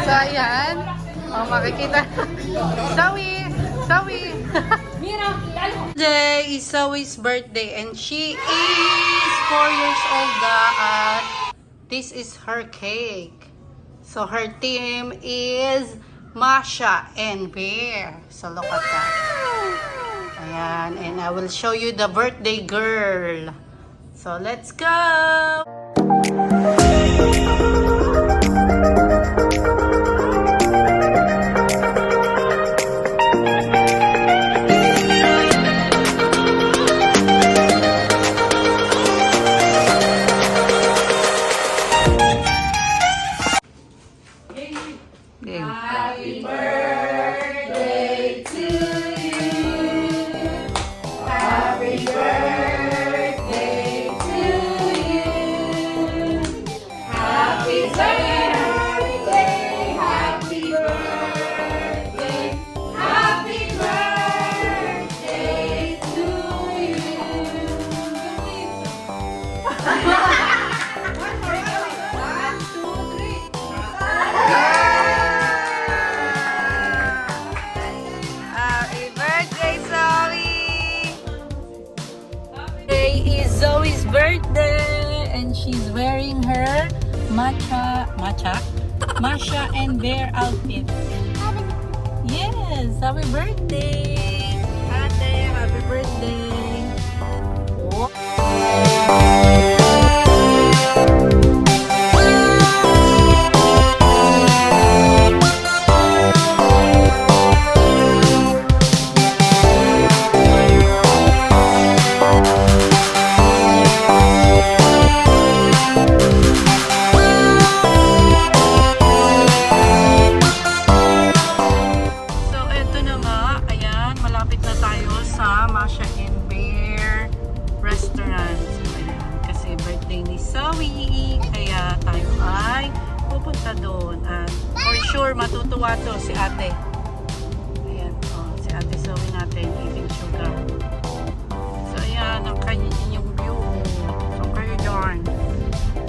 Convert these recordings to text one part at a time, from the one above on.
So, ayan. O, makikita. Zoe! Zoe! Today is Zoe's birthday and she is 4 years old at this is her cake. So, her team is Masha and Bear. So, look at that. Ayan. And I will show you the birthday girl. So, let's go! Happy birthday to you. Happy birthday to you. Happy birthday, happy birthday, happy birthday to you. Today is Zoe's birthday and she's wearing her Masha and Bear outfit. Yes, happy birthday! Ate, happy birthday! Oh. Masha and Bear Restaurant. So, ayan. Kasi birthday ni Zoe. Kaya tayo ay pupunta doon. At for sure, matutuwa to si ate. Ayan. Oh, si ate Zoe natin. Eating sugar. So, ayan. Ang kanyang view. So, kayo dyan.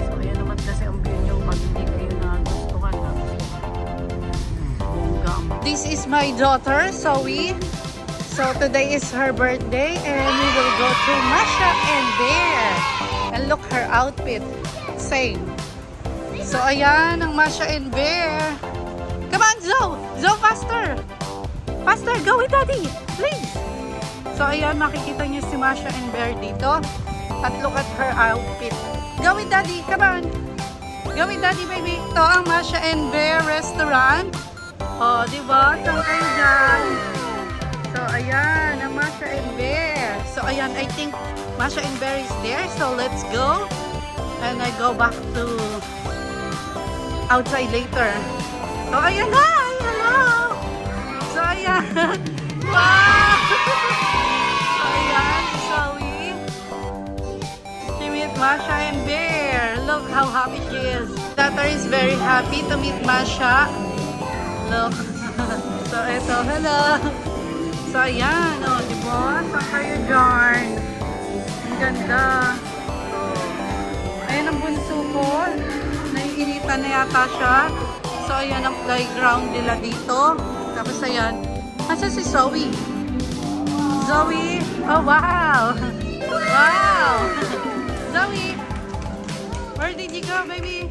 So, ayan naman kasi ang view nyo pag hindi kayo nagustuhan. This is my daughter, Zoe. So today is her birthday and we will go to Masha and Bear. And look her outfit. Same. So ayan ang Masha and Bear. Come on, Zoe! Zoe, faster! Faster, go with daddy! Please! So ayan, makikita niyo si Masha and Bear dito. At look at her outfit. Go with daddy, come on! Go with daddy, baby. Ito ang Masha and Bear restaurant. Oh, diba? Saan kayo dyan? So, ayan, ang Masha and Bear. So, ayan, I think Masha and Bear is there. So, let's go. And I go back to outside later. So, ayan, hi! Hello! So, ayan. Wow! So, ayan, Zoe. She met Masha and Bear. Look how happy she is. Daughter is very happy to meet Masha. Look. So, ito, hello. So, ayan, o, oh, diba? Saan kayo dyan? Ang ganda. So, ayan ang bunso ko. Naiinitan na yata siya. So, ayan ang playground nila dito. Tapos, ayan. Nasa si Zoe? Zoe? Oh, wow! Wow! Zoe! Where did you go, baby?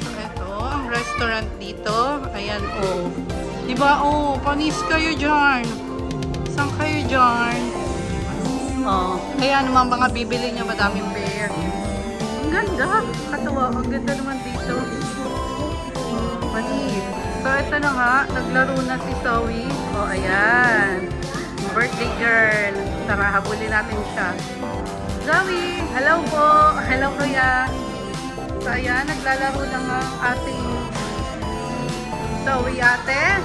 So, ito, ang restaurant dito. Ayan, oh. Diba? Oh, panis kayo dyan. Saan kayo dyan? Oh, kaya naman mga bibili niya madaming bear. Ang ganda. Katawa. Ang ganda naman dito. Oh, panis. So, ito na nga. Naglaro na si Zoe. Oh, ayan. Birthday girl. Tara, habulin natin siya. Zoe! Hello po! Hello, kuya! So, ayan. Naglalaro na nga ating Zoe ate.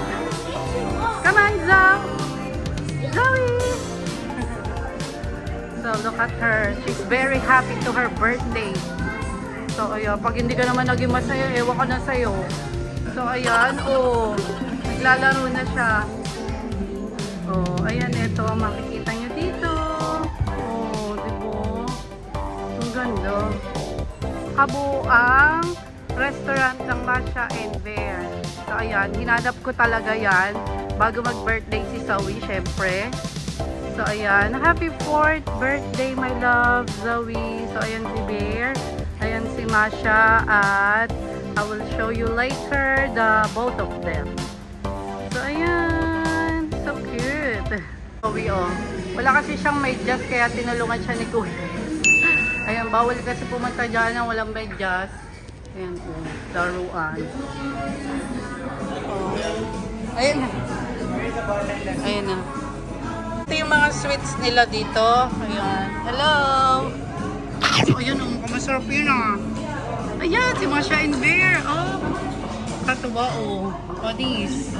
Come on, Zoe. Zoe. So, look at her. She's very happy to her birthday. So, ayan. Pag hindi ka naman naging masaya, ewan ko na sa'yo. So, ayan. Oh, naglalaro na siya. Oh, ayan. Ito. Makikita nyo dito. Oh, diba? Ang ganda. Kabuang restaurant ng Masha and Bear. So, ayan. Hinanap ko talaga yan bago mag-birthday si Zoe, syempre. So, ayan. Happy 4th birthday, my love, Zoe. So, ayan si Bear. Ayan si Masha. At I will show you later the both of them. So, ayan. So cute. Zoe, oh. Wala kasi siyang medyas, kaya tinulungan siya ni Kuya. Ayan, bawal kasi pumunta dyan ng walang medyas. Ayan, oh. Laruan. Oh. Ayan na. Ayan na. Ito yung mga sweets nila dito. Ayan. Hello! So, ayan, oh. Masarap yun, ah. Ayan, si Masha and Bear. Oh. Katuwa, oh. Oh, this.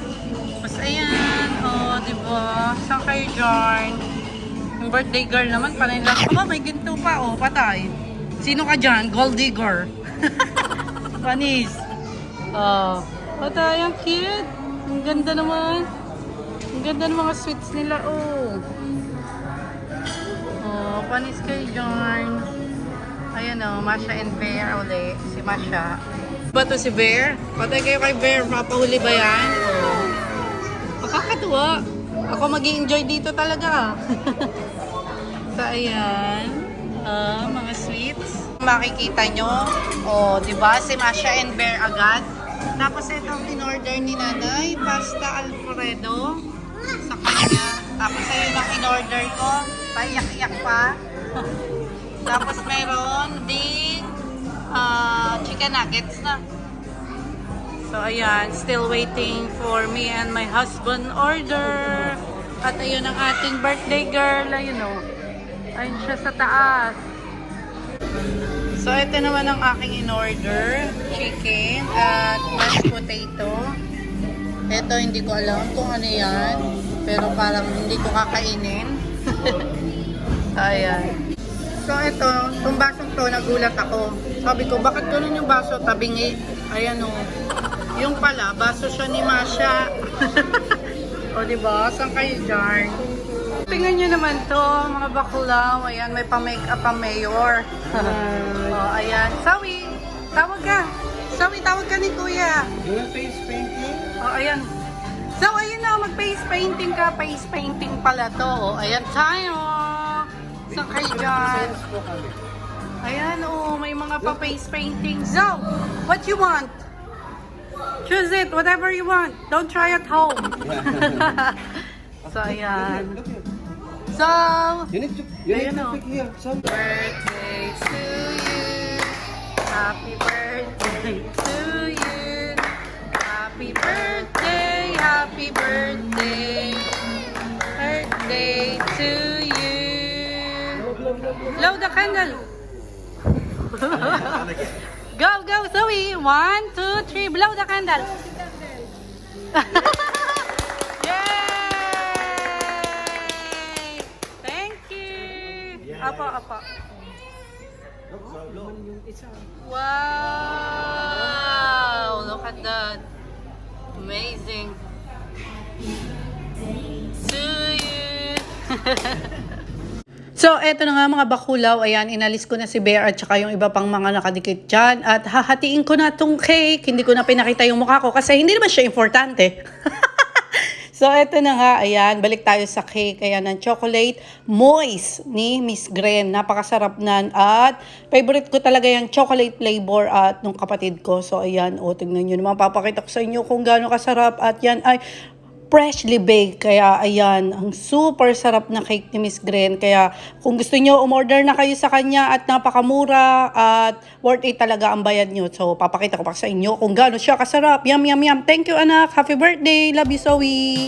Mas ayan. Oh, diba? Saan kayo dyan? Yung birthday girl naman, panay lang. Aba, may ginto pa, oh. Patay. Sino ka dyan? Gold digger. Panis. Oh. Patay, ang cute. Ang ganda naman. Ang ganda ng mga sweets nila, oh. Oh, panis kayo dyan. Ayan, oh. Masha and Bear uli. Si Masha. Ba to si Bear? Patay kayo kay Bear. Papahuli ba yan? Oh. Nakakatuwa. Ako mag-i-enjoy dito talaga. So, ayan. Mga sweets. Makikita nyo. O, diba? Si Masha and Bear agad. Tapos itong in-order ni Nanay. Pasta Alfredo. Sa kanya. Tapos ayun ang in-order ko. Paiyak-iyak pa. Tapos meron ding chicken nuggets na. So, ayan. Still waiting for me and my husband order. At ayun ang ating birthday girl. Ayun, oh. Ayun siya sa taas. So, ito naman ang aking in-order. Chicken at mashed potato. Ito, hindi ko alam kung ano yan. Pero parang hindi ko kakainin. Ayan. So, ito. Itong basong to, nagulat ako. Sabi ko, bakit ganun yung baso? Tabingi. Ayan, oh. Yung pala, baso siya ni Masha. O, diba? Saan kayo dyan? Tingnan nyo naman to, mga bakulaw. Ayan, may pa-makeup pa mayor. O, ayan. Sawi, tawag ka. Sawi, tawag ka ni Kuya. Yung face painting? O, ayan. So, ayun na, mag-face painting ka. Face painting pala to. O, ayan tayo. Saan kayo dyan? Ayan, oh, may mga pa-face painting. So, what you want? Choose it, whatever you want. Don't try at home. So, ayan. So, You need to pick here. Some. birthday to you. Happy birthday to you. Happy birthday, happy birthday. Birthday to you. Blow the candle. Go, go, Zoe. 1, 2, 3. Blow the candle. Yay! Thank you. Apa, apa. Wow! Look at that. Amazing. To you. So, eto na nga mga bakulaw. Ayan, inalis ko na si Bear at saka yung iba pang mga nakadikit dyan. At hahatiin ko na tong cake. Hindi ko na pinakita yung mukha ko kasi hindi naman siya importante. So, eto na nga. Ayan, balik tayo sa cake. Ayan, ng chocolate moist ni Miss Gren. Napakasarap nan. At favorite ko talaga yung chocolate flavor at nung kapatid ko. So, ayan. O, tingnan nyo naman. Papakita ko sa inyo kung gaano kasarap. At yan ay freshly baked. Kaya ayan, ang super sarap na cake ni Miss Gren. Kaya kung gusto nyo, umorder na kayo sa kanya at napakamura at worth it talaga ang bayad nyo. So, papakita ko pa sa inyo kung gaano siya kasarap. Yum, yum, yum. Thank you, anak. Happy birthday. Love you, Zoe.